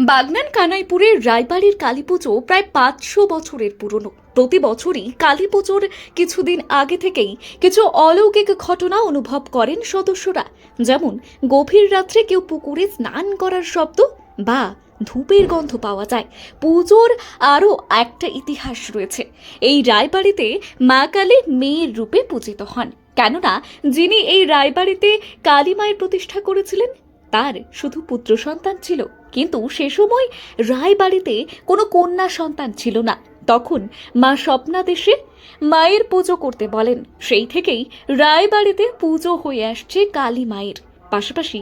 বাগনান কানাইপুরের রায়বাড়ির কালীপুজো প্রায় ৫০০ বছরের পুরনো। প্রতি বছরই কালীপুজোর কিছুদিন আগে থেকেই কিছু অলৌকিক ঘটনা অনুভব করেন সদস্যরা। যেমন গভীর রাত্রে কেউ পুকুরে স্নান করার শব্দ বা ধূপের গন্ধ পাওয়া যায়। পুজোর আরও একটা ইতিহাস রয়েছে। এই রায়বাড়িতে মা কালী মেয়ের রূপে পূজিত হন, কেননা যিনি এই রায়বাড়িতে কালী মায়ের প্রতিষ্ঠা করেছিলেন তার শুধু পুত্র সন্তান ছিল, কিন্তু সে সময় রায়বাড়িতে কোনো কন্যা সন্তান ছিল না। তখন মা স্বপ্নাদেশে মায়ের পুজো করতে বলেন। সেই থেকেই রায়বাড়িতে পুজো হয়ে আসছে কালী মায়ের। পাশাপাশি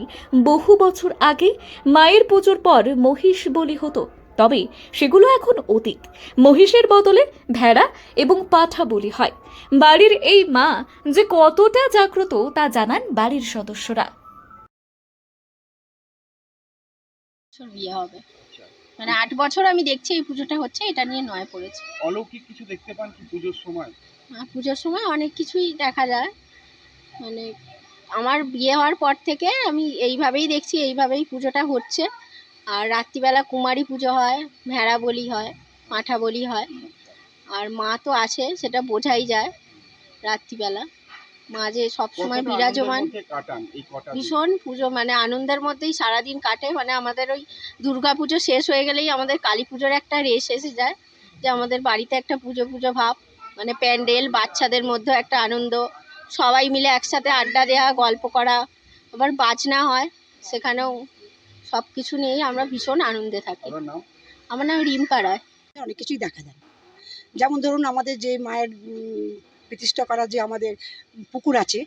বহু বছর আগে মায়ের পুজোর পর মহিষ বলি হতো, তবে সেগুলো এখন অতীত। মহিষের বদলে ভেড়া এবং পাঠা বলি হয়। বাড়ির এই মা যে কতটা জাগ্রত তা জানান বাড়ির সদস্যরা। বছর বিয়ে হবে, মানে ৮ বছর আমি দেখছি এই পুজোটা হচ্ছে, এটা নিয়ে নয় পড়েছে। অলৌকিক কিছু দেখতে পান কি পুজোর সময়? পুজোর সময় অনেক কিছুই দেখা যায়, মানে আমার বিয়ে হওয়ার পর থেকে আমি এইভাবেই দেখছি, এইভাবেই পুজোটা হচ্ছে। আর রাত্রিবেলা কুমারী পুজো হয়, ভেড়া বলি হয়, পাঁঠা বলি হয়। আর মা তো আছে, সেটা বোঝাই যায়। রাত্রিবেলা মা যে সবসময় কতটা বিরাজমান। আনন্দের মধ্যে কাটান এই কটা দিন? ভীষণ পুজো, মানে আনন্দের মধ্যেই সারাদিন কাটে। মানে আমাদের ওই দুর্গা পুজো শেষ হয়ে গেলেই আমাদের কালী পুজোর একটা রেশ এসে যায়, যে আমাদের বাড়িতে একটা পুজো পুজো ভাব, মানে প্যান্ডেল, বাচ্চাদের মধ্যে একটা আনন্দ, সবাই মিলে একসাথে আড্ডা দেওয়া, গল্প করা, আবার বাজনা হয় সেখানেও। সব কিছু নিয়েই আমরা ভীষণ আনন্দে থাকি। আপনার নাম? আমার নাম রিম্পা রায়। অনেক কিছুই দেখা যায়। যেমন ধরুন আমাদের যে মায়ের প্রতিষ্ঠা করা যে আমাদের পুকুর আছে,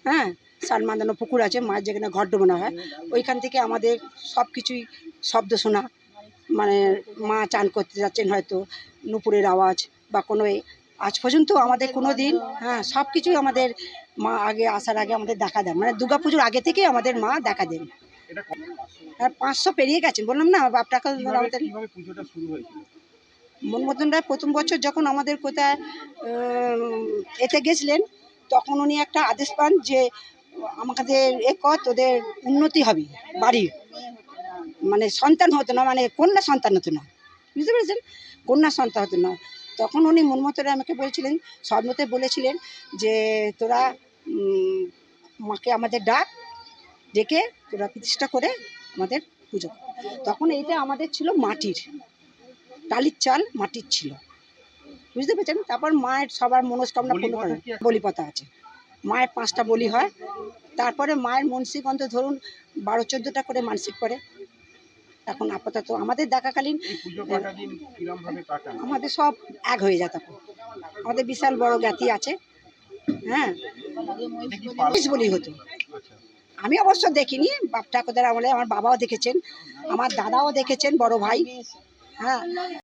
হ্যাঁ, স্নান বাঁধানো পুকুর আছে, মায়ের যেখানে ঘর ডোবানো হয়, ওইখান থেকে আমাদের সব কিছুই শব্দ শোনা, মানে মা চান করতে যাচ্ছেন হয়তো, নুপুরের আওয়াজ বা কোনো আজ পর্যন্ত আমাদের কোনো দিন, হ্যাঁ, সব কিছুই আমাদের মা আগে আসার আগে আমাদের দেখা দেন, মানে দুর্গা পুজোর আগে থেকেই আমাদের মা দেখা দেন। এটা আর 500 পেরিয়ে গেছেন, বললাম না আপনাকে। কিভাবে পুজোটা শুরু হয়েছিল? মনমোহনরা প্রথম বছর যখন আমাদের কোথায় এতে গেছিলেন, তখন উনি একটা আদেশ পান যে আমাদের তোদের উন্নতি হবে বাড়ির, মানে সন্তান হতো না, মানে কন্যা সন্তান হতো না, বুঝতে পেরেছেন, কন্যা সন্তান হতো না। তখন উনি মনমতরে আমাকে বলছিলেন, স্বপ্নতে বলেছিলেন যে তোরা মাকে আমাদের ডাক, ডেকে তোরা প্রতিষ্ঠা করে আমাদের পুজো কর। তখন এইটা আমাদের ছিল মাটির, টালির চাল মাটির ছিল, বুঝতে পেরেছেন। তারপর মায়ের সবার মনস্কামনা পূর্ণ করে বলি পাতা আছে, মায়ের 5টা বলি হয়। তারপরে মায়ের মানসিক ধরুন 12-14টা করে মানসিক করে। এখন আপাতত আমাদের দেখাকালীন আমাদের সব এক হয়ে যায়। তখন আমাদের বিশাল বড় জ্ঞাতি আছে, হ্যাঁ, বলি হতো। আমি অবশ্য দেখিনি, বাপ ঠাকুরদার আমলে আমার বাবাও দেখেছেন, আমার দাদাও দেখেছেন, বড় ভাই, হ্যাঁ।